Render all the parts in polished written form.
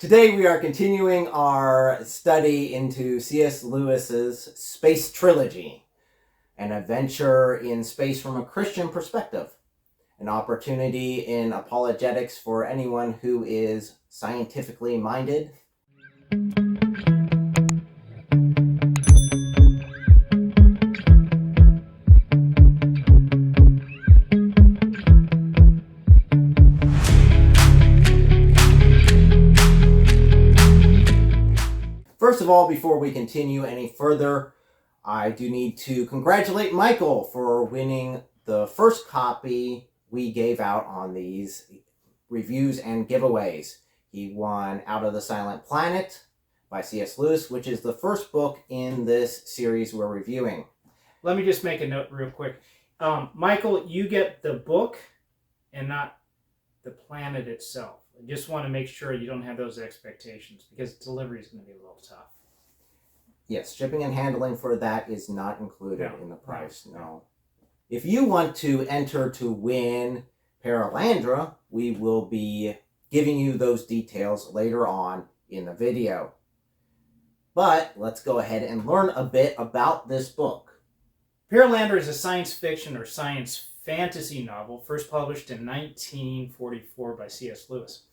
Today we are continuing our study into C.S. Lewis's Space Trilogy, an adventure in space from a Christian perspective, an opportunity in apologetics for anyone who is scientifically minded. First of all, before we continue any further, I do need to congratulate Michael for winning the first copy we gave out on these reviews and giveaways. He won Out of the Silent Planet by C.S. Lewis, which is the first book in this series we're reviewing. Let me just make a note real quick. Michael, you get the book and not the planet itself. I just want to make sure you don't have those expectations because delivery is going to be a little tough. Yes, shipping and handling for that is not included in the price, no. If you want to enter to win Perelandra, we will be giving you those details later on in the video. But let's go ahead and learn a bit about this book. Perelandra is a science fiction or science fantasy novel first published in 1944 by C.S. Lewis.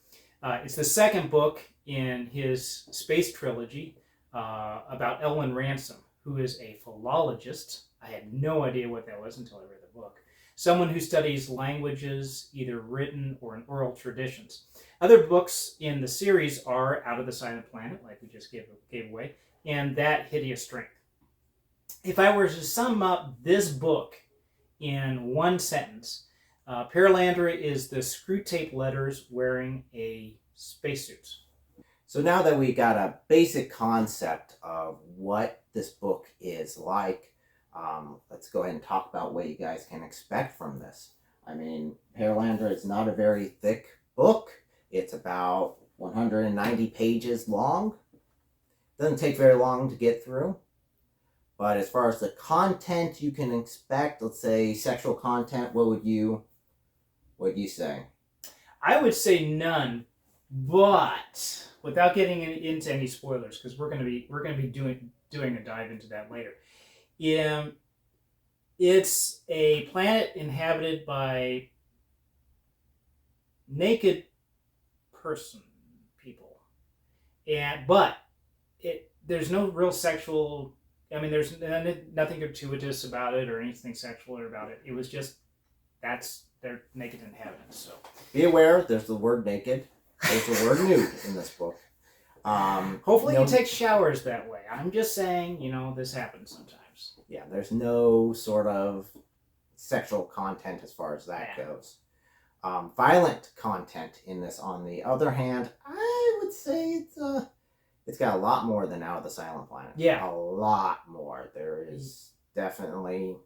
It's the second book in his space trilogy about Elwin Ransom, who is a philologist. I had no idea what that was until I read the book. Someone who studies languages, either written or in oral traditions. Other books in the series are Out of the Silent Planet, like we just gave away, and That Hideous Strength. If I were to sum up this book in one sentence, Perelandra is the screw tape letters wearing a spacesuit. So now that we got a basic concept of what this book is like, let's go ahead and talk about what you guys can expect from this. I mean, Perelandra is not a very thick book. It's about 190 pages long. Doesn't take very long to get through. But as far as the content you can expect, let's say sexual content, what would you say? I would say none, but without getting into any spoilers, because we're going to be doing a dive into that later. It's a planet inhabited by naked people, but there's no real sexual. I mean, there's nothing gratuitous about it or anything sexual about it. It was just they're naked inhabitants. So be aware, there's the word naked. There's the word nude in this book. Hopefully you take showers that way. I'm just saying, this happens sometimes. Yeah, there's no sort of sexual content as far as that goes. Violent content in this, on the other hand, I would say it's got a lot more than Out of the Silent Planet. Yeah. A lot more. There is definitely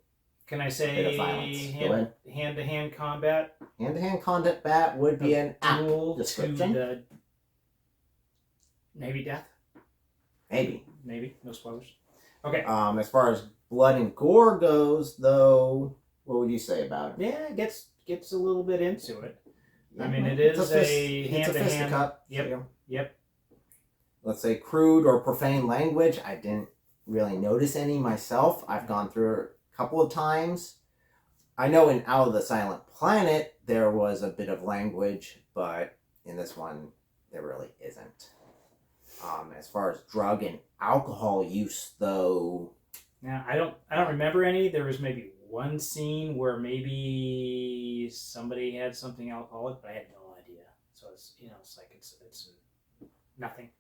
Can I say a bit of violence. Hand-to-hand combat? Hand-to-hand combat would be an duel description. To maybe death? Maybe. No spoilers. Okay. As far as blood and gore goes, though, what would you say about it? Yeah, it gets a little bit into it. Yeah, I mean, it is a hand-to-hand. fisticuff. Yep. Let's say crude or profane language. I didn't really notice any myself. I've gone through it a couple of times. I know in Out of the Silent Planet there was a bit of language, but in this one there really isn't. As far as drug and alcohol use, though, now I don't remember any. There was maybe one scene where maybe somebody had something alcoholic, but I had no idea. So it's it's nothing.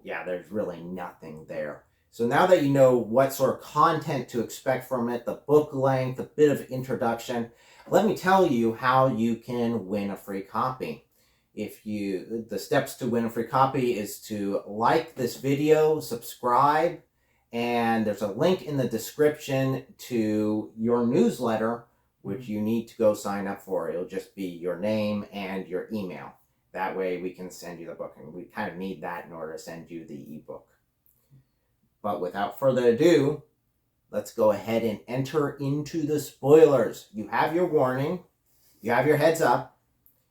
Yeah, there's really nothing there. So now that you know what sort of content to expect from it, the book length, a bit of introduction, let me tell you how you can win a free copy. The steps to win a free copy is to like this video, subscribe, and there's a link in the description to your newsletter, which you need to go sign up for. It'll just be your name and your email. That way we can send you the book, and we kind of need that in order to send you the ebook. But without further ado, let's go ahead and enter into the spoilers. You have your warning. You have your heads up.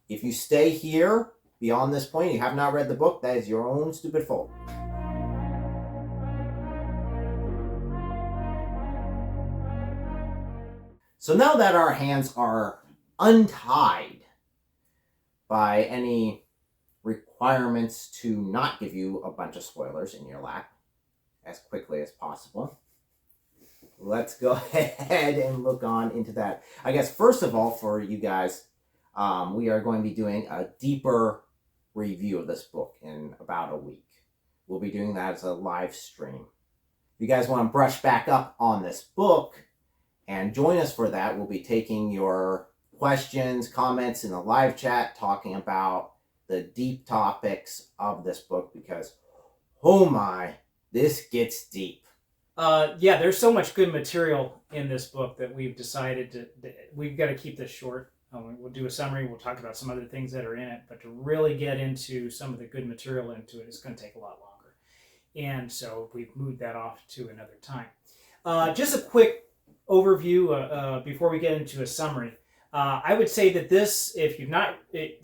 If you stay here, beyond this point, you have not read the book, that is your own stupid fault. So now that our hands are untied by any requirements to not give you a bunch of spoilers in your lap as quickly as possible, let's go ahead and look on into that. I guess first of all, for you guys, we are going to be doing a deeper review of this book in about a week. We'll be doing that as a live stream. If you guys want to brush back up on this book and join us for that, we'll be taking your questions, comments in the live chat, talking about the deep topics of this book, because, oh my, this gets deep. Yeah, there's so much good material in this book that we've decided we've got to keep this short. We'll do a summary, we'll talk about some other things that are in it, but to really get into some of the good material into it, it's going to take a lot longer. And so we've moved that off to another time. Just a quick overview before we get into a summary. I would say that this, if you've not,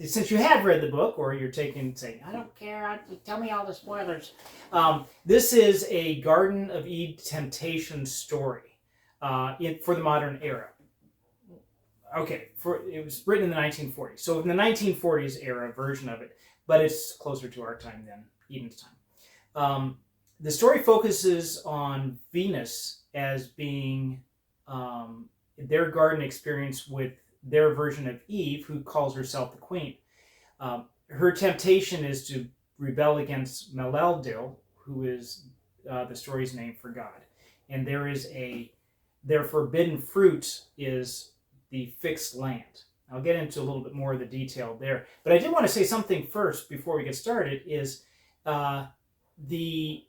since you have read the book, or you're saying, I don't care, tell me all the spoilers. This is a Garden of Eden temptation story for the modern era. Okay, it was written in the 1940s. So in the 1940s era version of it, but it's closer to our time than Eden's time. The story focuses on Venus as being their garden experience with their version of Eve, who calls herself the queen. Her temptation is to rebel against Maleldil, who is the story's name for God. And their forbidden fruit is the fixed land. I'll get into a little bit more of the detail there. But I did want to say something first before we get started, is the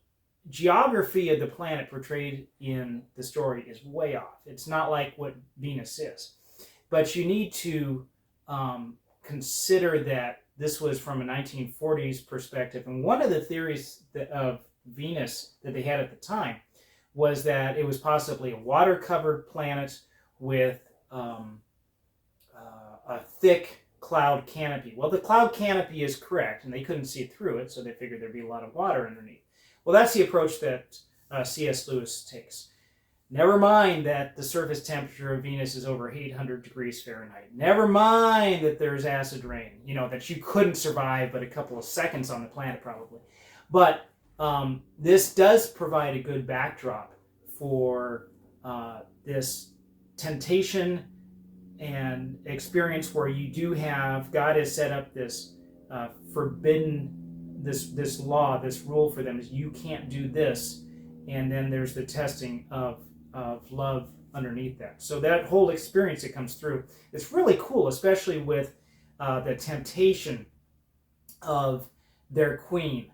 geography of the planet portrayed in the story is way off. It's not like what Venus is. But you need to consider that this was from a 1940s perspective. And one of the theories of Venus that they had at the time was that it was possibly a water-covered planet with a thick cloud canopy. Well, the cloud canopy is correct, and they couldn't see through it, so they figured there'd be a lot of water underneath. Well, that's the approach that C.S. Lewis takes. Never mind that the surface temperature of Venus is over 800 degrees Fahrenheit. Never mind that there's acid rain, that you couldn't survive but a couple of seconds on the planet probably. But this does provide a good backdrop for this temptation and experience where you do have, God has set up this forbidden, this law, this rule for them is you can't do this, and then there's the testing of love underneath that. So that whole experience that comes through, it's really cool, especially with the temptation of their queen.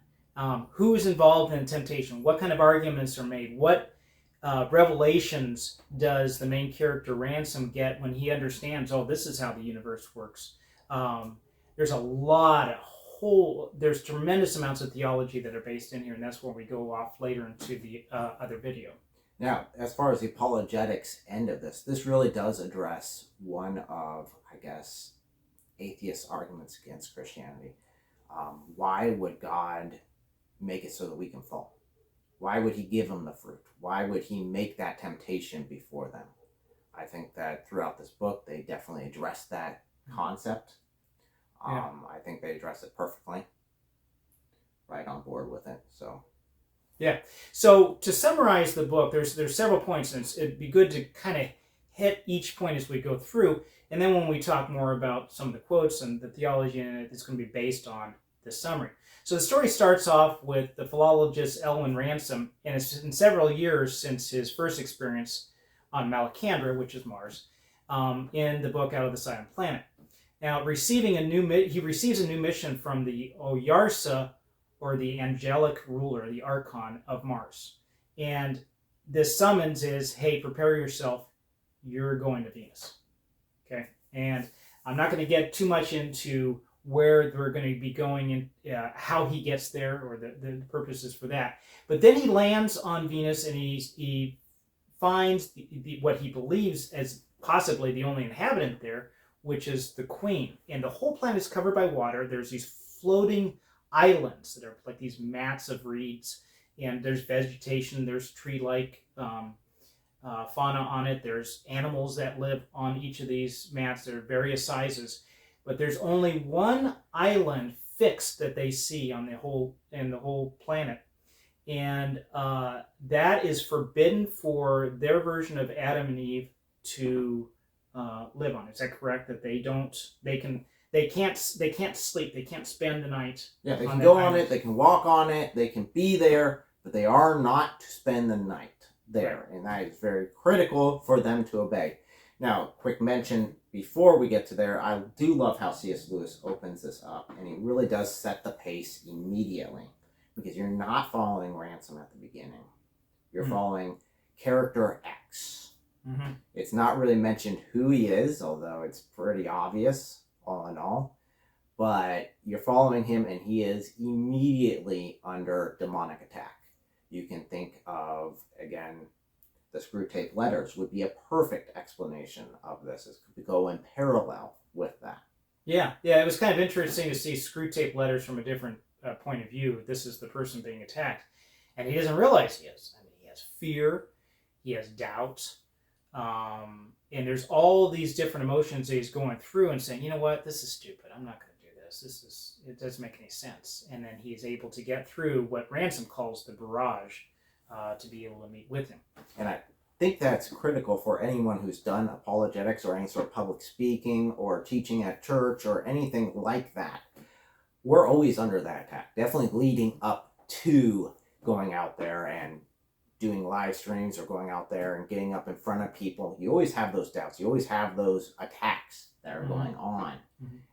Who is involved in temptation? What kind of arguments are made? What revelations does the main character Ransom get when he understands, this is how the universe works? There's there's tremendous amounts of theology that are based in here, and that's where we go off later into the other video. Now, as far as the apologetics end of this really does address one of, I guess, atheist arguments against Christianity. Why would God make it so that we can fall? Why would he give them the fruit? Why would he make that temptation before them? I think that throughout this book, they definitely address that concept. Yeah. I think they address it perfectly. Right on board with it. So. Yeah. So to summarize the book, there's several points, and it'd be good to kind of hit each point as we go through. And then when we talk more about some of the quotes and the theology in it, it's going to be based on the summary. So the story starts off with the philologist Elwin Ransom, and it's been several years since his first experience on Malacandra, which is Mars, in the book Out of the Silent Planet. Now, he receives a new mission from the Oyarsa, or the angelic ruler, the Archon of Mars. And this summons is, hey, prepare yourself, you're going to Venus. Okay? And I'm not going to get too much into where we're going to be going and how he gets there, or the purposes for that. But then he lands on Venus, and he finds what he believes as possibly the only inhabitant there, which is the queen. And the whole planet is covered by water. There's these floating islands that are like these mats of reeds, and there's vegetation, there's tree-like fauna on it, there's animals that live on each of these mats. There are various sizes, but there's only one island fixed that they see on the whole planet, and that is forbidden for their version of Adam and Eve to live on. Is that correct? That they can't sleep. They can't spend the night. Yeah, they can go on it. They can walk on it. They can be there, but they are not to spend the night there, and that is very critical for them to obey. Now, quick mention before we get to there, I do love how C.S. Lewis opens this up, and he really does set the pace immediately, because you're not following Ransom at the beginning. You're following character X. Mm-hmm. It's not really mentioned who he is, although it's pretty obvious, all in all. But you're following him, and he is immediately under demonic attack. You can think of, again, the Screwtape Letters would be a perfect explanation of this. It could go in parallel with that. Yeah, it was kind of interesting to see Screwtape Letters from a different point of view. This is the person being attacked, and he doesn't realize he is. I mean, he has fear, he has doubt, and there's all these different emotions that he's going through and saying, you know what, this is stupid. I'm not going to do this. It doesn't make any sense. And then he is able to get through what Ransom calls the barrage to be able to meet with him. And I think that's critical for anyone who's done apologetics or any sort of public speaking or teaching at church or anything like that. We're always under that attack, definitely leading up to going out there and doing live streams or going out there and getting up in front of people. You always have those doubts. You always have those attacks that are going on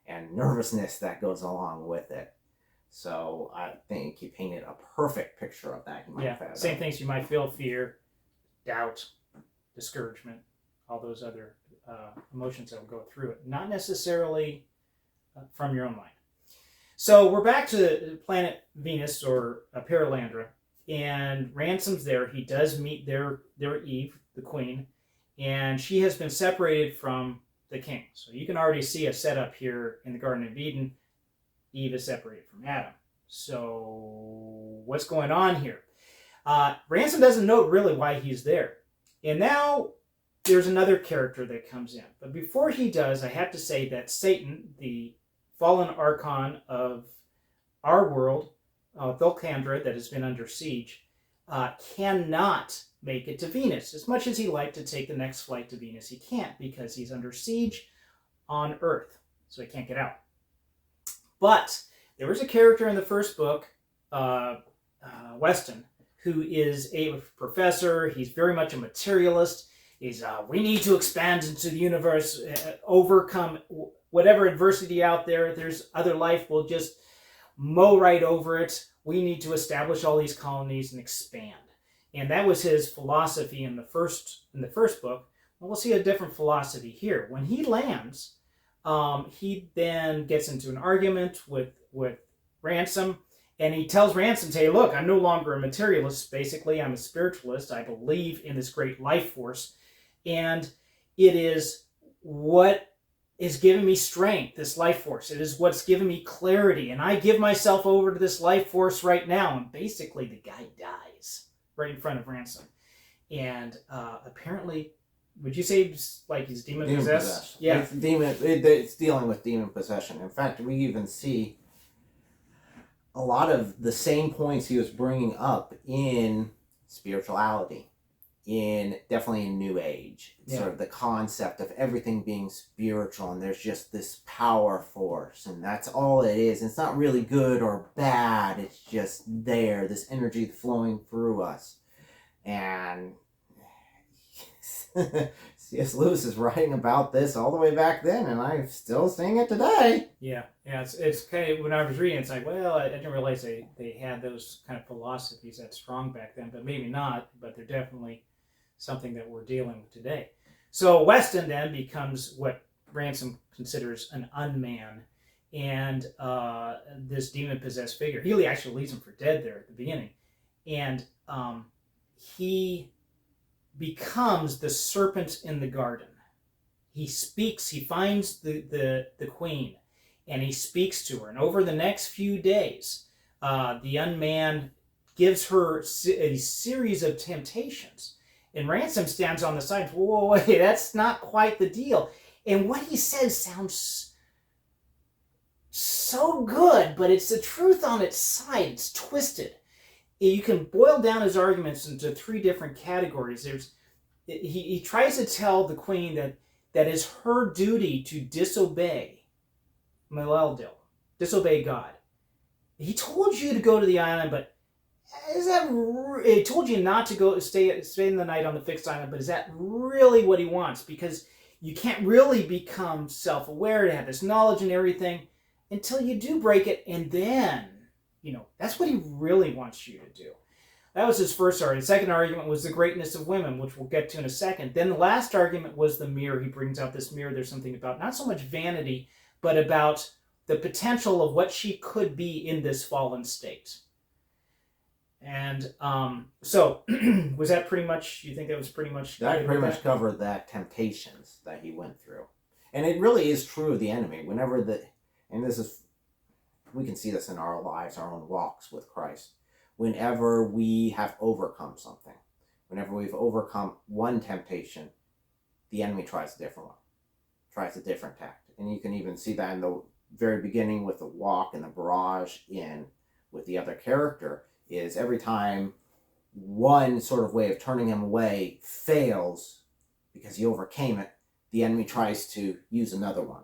and nervousness that goes along with it. So I think he painted a perfect picture of that. Same things you might feel: fear, doubt, discouragement, all those other emotions that will go through it. Not necessarily from your own mind. So we're back to planet Venus, or Perelandra, and Ransom's there. He does meet their Eve, the queen, and she has been separated from the king. So you can already see a setup here in the Garden of Eden. Eve is separated from Adam. So what's going on here? Ransom doesn't know really why he's there. And now there's another character that comes in. But before he does, I have to say that Satan, the fallen archon of our world, Perelandra, that has been under siege, cannot make it to Venus. As much as he'd like to take the next flight to Venus, he can't, because he's under siege on Earth. So he can't get out. But there was a character in the first book, Weston, who is a professor. He's very much a materialist. He's, we need to expand into the universe, overcome whatever adversity out there. If there's other life, we'll just mow right over it. We need to establish all these colonies and expand. And that was his philosophy in the first book. Well, we'll see a different philosophy here. When he lands, he then gets into an argument with Ransom, and he tells Ransom, hey, look, I'm no longer a materialist. Basically, I'm a spiritualist. I believe in this great life force, and it is what is giving me strength, this life force. It is what's giving me clarity, and I give myself over to this life force right now. And basically, the guy dies right in front of Ransom. And apparently, would you say like he's demon possessed? Yeah, it's dealing with demon possession. In fact, we even see a lot of the same points he was bringing up in spirituality, definitely in New Age. Sort of the concept of everything being spiritual, and there's just this power force, and that's all it is. It's not really good or bad. It's just there, this energy flowing through us. And C.S. Lewis is writing about this all the way back then, and I'm still seeing it today. Yeah. It's kind of, when I was reading, it's like, well, I didn't realize they had those kind of philosophies that strong back then, but maybe not. But they're definitely something that we're dealing with today. So Weston then becomes what Ransom considers an unman, and this demon-possessed figure. He actually leaves him for dead there at the beginning, and he becomes the serpent in the garden. He speaks. He finds the queen, and he speaks to her. And over the next few days, the young man gives her a series of temptations. And Ransom stands on the side and says, whoa, wait, that's not quite the deal. And what he says sounds so good, but it's the truth on its side. It's twisted. You can boil down his arguments into three different categories. He tries to tell the queen that is her duty to disobey Melildil, disobey God. He told you to go to the island, but he told you not to go stay in the night on the fixed island, but is that really what he wants? Because you can't really become self-aware to have this knowledge and everything until you do break it, and then, that's what he really wants you to do. That was his first argument. The second argument was the greatness of women, which we'll get to in a second. Then the last argument was the mirror. He brings out this mirror. There's something about not so much vanity, but about the potential of what she could be in this fallen state. And so, was that pretty much, you think that was pretty much... That pretty much covered that temptations that he went through. And it really is true of the enemy. Whenever and this is, we can see this in our lives, our own walks with Christ. Whenever we have overcome something, whenever we've overcome one temptation, the enemy tries a different one, tries a different tact. And you can even see that in the very beginning with the walk and the barrage with the other character, is every time one sort of way of turning him away fails because he overcame it, the enemy tries to use another one,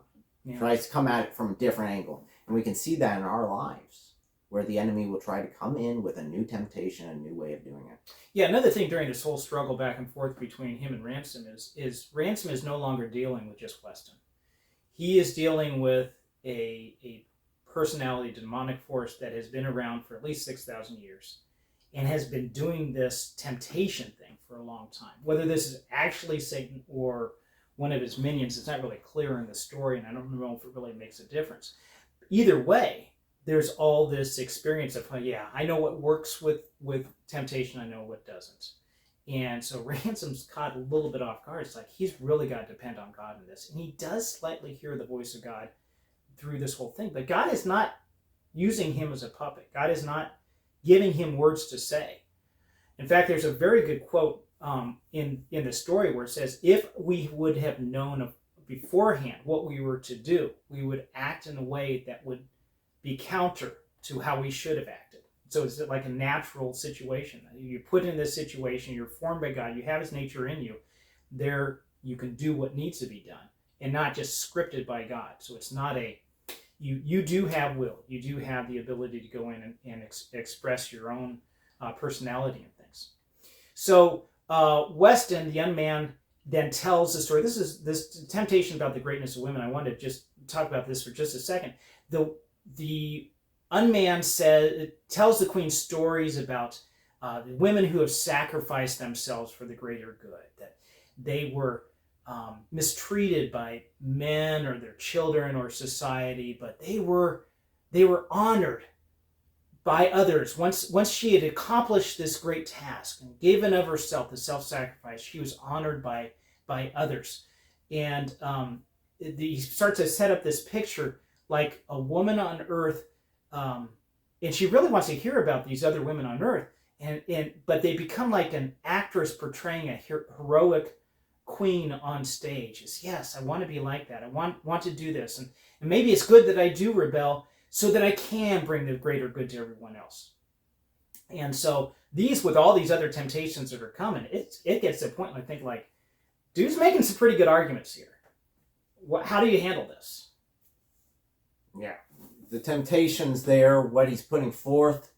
tries to come at it from a different angle. And we can see that in our lives, where the enemy will try to come in with a new temptation, a new way of doing it. Yeah, another thing during this whole struggle back and forth between him and Ransom is Ransom is no longer dealing with just Weston. He is dealing with a personality, demonic force that has been around for at least 6,000 years and has been doing this temptation thing for a long time. Whether this is actually Satan or one of his minions, it's not really clear in the story, and I don't know if it really makes a difference. Either way, there's all this experience of, I know what works with temptation, I know what doesn't. And so Ransom's caught a little bit off guard. It's like he's really got to depend on God in this. And he does slightly hear the voice of God through this whole thing. But God is not using him as a puppet. God is not giving him words to say. In fact, there's a very good quote in the story where it says, if we would have known beforehand what we were to do, we would act in a way that would be counter to how we should have acted. So it's like a natural situation. You're put in this situation, you're formed by God, you have his nature in you. There you can do what needs to be done and not just scripted by God. So it's not you do have will. You do have the ability to go in and express your own personality and things. So Weston, the young man, then tells the story. This is this temptation about the greatness of women. I wanted to just talk about this for just a second. The unmanned tells the queen stories about the women who have sacrificed themselves for the greater good, that they were mistreated by men or their children or society, but they were honored by others. Once she had accomplished this great task and given of herself, the self-sacrifice, she was honored by others. And he starts to set up this picture like a woman on earth, and she really wants to hear about these other women on earth, but they become like an actress portraying a heroic queen on stage. It's, yes, I want to be like that. I want to do this, and maybe it's good that I do rebel so that I can bring the greater good to everyone else. And so with all these other temptations that are coming, it gets to a point, I think, like, dude's making some pretty good arguments here. How do you handle this? Yeah, the temptations there, what he's putting forth,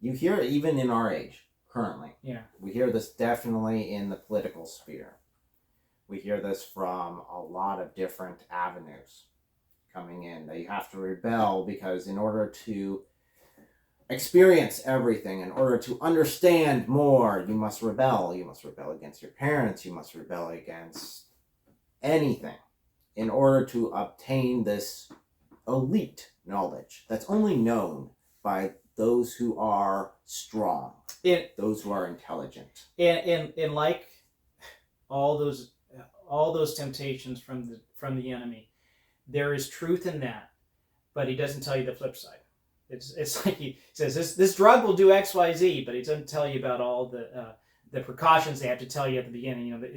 you hear it even in our age, currently. Yeah. We hear this definitely in the political sphere. We hear this from a lot of different avenues coming in, that you have to rebel because in order to experience everything, in order to understand more, you must rebel. You must rebel against your parents. You must rebel against anything in order to obtain this elite knowledge that's only known by those who are strong, those who are intelligent. And like all those temptations from the enemy, there is truth in that. but he doesn't tell you the flip side. It's like he says this drug will do X, Y, Z, but he doesn't tell you about all the precautions they have to tell you at the beginning. You know,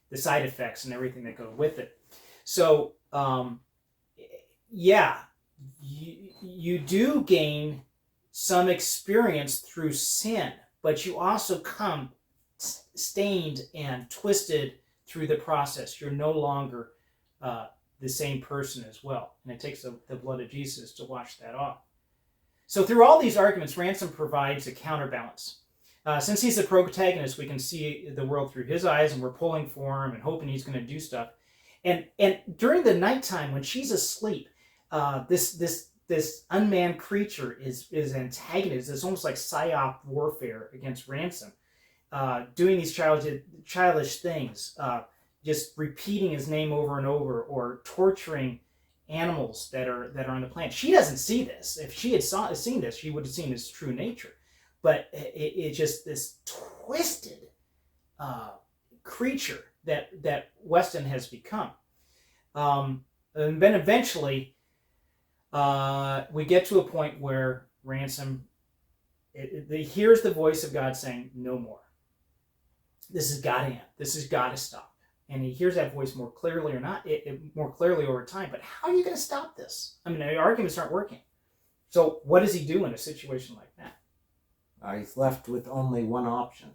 the side effects and everything that go with it. So yeah, you do gain some experience through sin, but you also come stained and twisted through the process. You're no longer the same person as well, and it takes the blood of Jesus to wash that off. So through all these arguments, Ransom provides a counterbalance. Since he's the protagonist, we can see the world through his eyes, and we're pulling for him and hoping he's going to do stuff. And during the nighttime when she's asleep, this unmanned creature is antagonist. It's almost like psyop warfare against Ransom, doing these childish things, just repeating his name over and over, or torturing animals that are on the planet. She doesn't see this. If she had seen this, she would have seen his true nature. But it's just this twisted creature that Weston has become. And then eventually, we get to a point where Ransom hears the voice of God saying, "No more. This has got to end. This has got to stop." And he hears that voice more clearly more clearly over time. But how are you going to stop this? I mean, the arguments aren't working. So what does he do in a situation like that? He's left with only one option: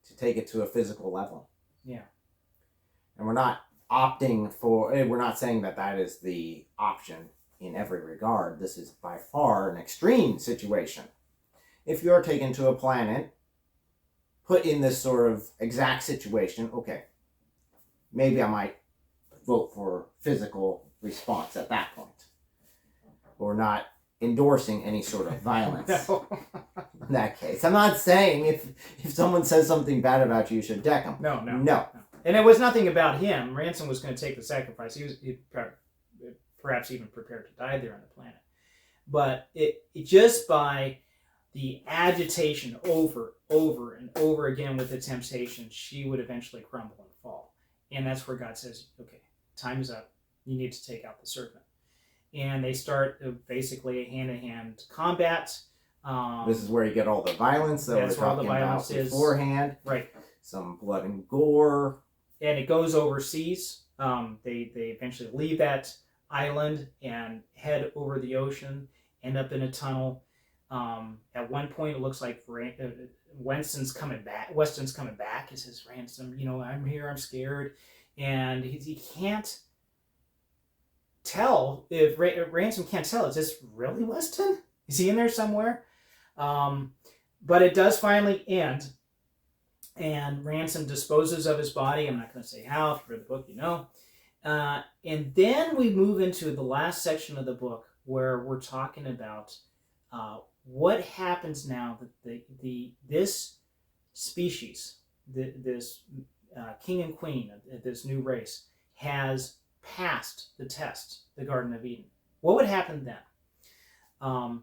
to take it to a physical level. Yeah. And we're not saying that is the option in every regard. This is by far an extreme situation. If you're taken to a planet, put in this sort of exact situation, okay, maybe I might vote for physical response at that point. We're not endorsing any sort of violence. No. In that case. I'm not saying if someone says something bad about you, you should deck them. No. And it was nothing about him. Ransom was going to take the sacrifice. He perhaps even prepared to die there on the planet. But it just by the agitation over and over again with the temptation, she would eventually crumble and fall. And that's where God says, okay, time is up. You need to take out the serpent. And they start basically a hand-to-hand combat. This is where you get all the violence that we're talking about beforehand. Right. Some blood and gore. And it goes overseas. They eventually leave that island and head over the ocean, end up in a tunnel. At one point, it looks like Weston's coming back. He says, "Ransom, I'm here. I'm scared," and he can't tell if Ransom can't tell. Is this really Weston? Is he in there somewhere? But it does finally end, and Ransom disposes of his body. I'm not going to say how. If you read the book, and then we move into the last section of the book where we're talking about what happens now that this species, this king and queen of this new race, has passed the test, the Garden of Eden. What would happen then?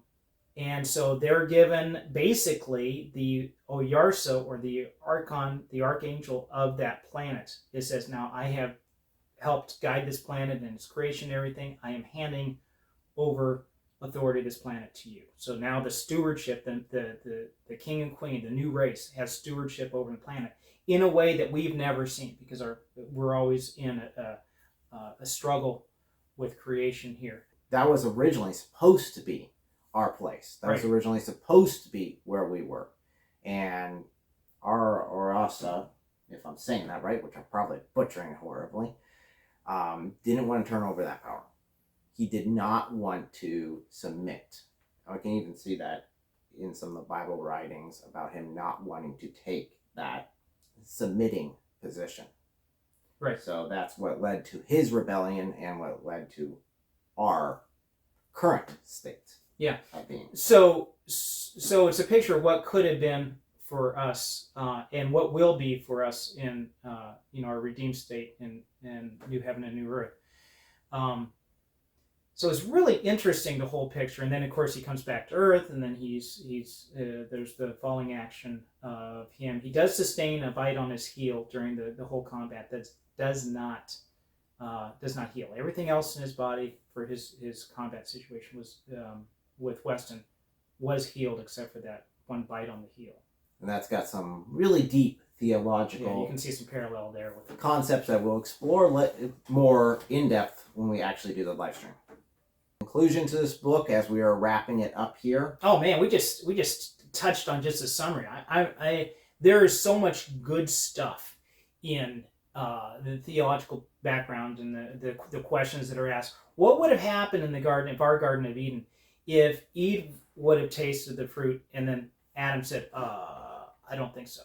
And so they're given basically the Oyarsa, or the Archon, the archangel of that planet. It says, now I have helped guide this planet and its creation and everything. I am handing over authority of this planet to you. So now the stewardship, the king and queen, the new race, has stewardship over the planet in a way that we've never seen, because we're always in a struggle with creation here. That was originally supposed to be our place. That was originally supposed to be where we were. And our Orasa, if I'm saying that right, which I'm probably butchering horribly, didn't want to turn over that power. He did not want to submit. I can even see that in some of the Bible writings about him not wanting to take that submitting position. Right. So that's what led to his rebellion and what led to our current state. Yeah. Of being. So it's a picture of what could have been for us, and what will be for us in our redeemed state in new heaven and new earth. So it's really interesting, the whole picture. And then of course he comes back to earth, and then he's there's the falling action of him. He does sustain a bite on his heel during the whole combat that does not does not heal. Everything else in his body for his combat situation was with Weston was healed except for that one bite on the heel. And that's got some really deep Yeah, theological you can see some parallel there with it. concepts that we'll explore more in depth when we actually do the live stream. Conclusion to this book as we are wrapping it up here. Oh man, we just touched on just a summary. There is so much good stuff in the theological background and the questions that are asked. What would have happened in the Garden of Eden if Eve would have tasted the fruit and then Adam said, I don't think so.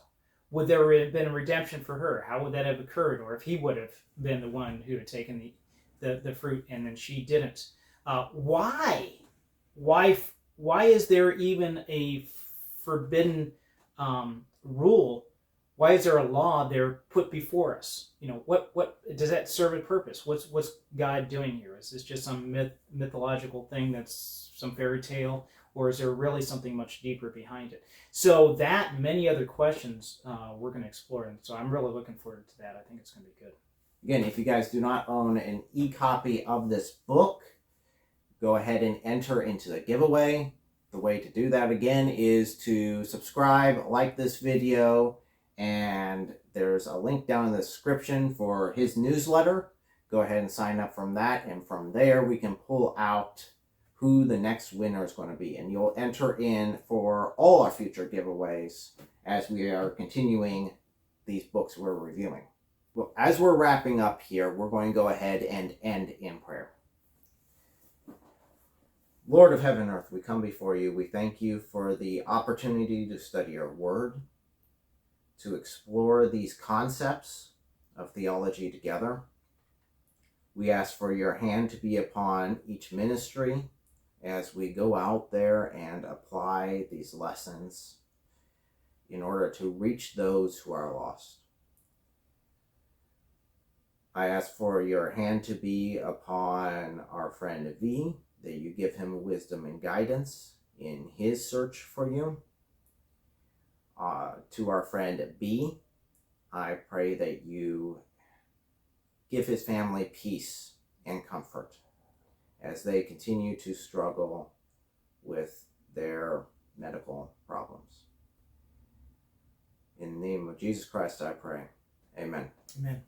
Would there have been a redemption for her? How would that have occurred? Or if he would have been the one who had taken the fruit and then she didn't? Why is there even a forbidden rule? Why is there a law there put before us? What does that serve a purpose? What's God doing here? Is this just some mythological thing that's some fairy tale, or is there really something much deeper behind it? So that and many other questions we're going to explore, and so I'm really looking forward to that. I think it's going to be good. Again, if you guys do not own an e-copy of this book, go ahead and enter into the giveaway. The way to do that again is to subscribe, like this video, and there's a link down in the description for his newsletter. Go ahead and sign up from that, and from there we can pull out who the next winner is going to be. And you'll enter in for all our future giveaways as we are continuing these books we're reviewing. Well, as we're wrapping up here, we're going to go ahead and end in prayer. Lord of heaven and earth, we come before you. We thank you for the opportunity to study your word, to explore these concepts of theology together. We ask for your hand to be upon each ministry as we go out there and apply these lessons in order to reach those who are lost. I ask for your hand to be upon our friend V, that you give him wisdom and guidance in his search for you. To our friend B, I pray that you give his family peace and comfort as they continue to struggle with their medical problems. In the name of Jesus Christ, I pray. Amen. Amen.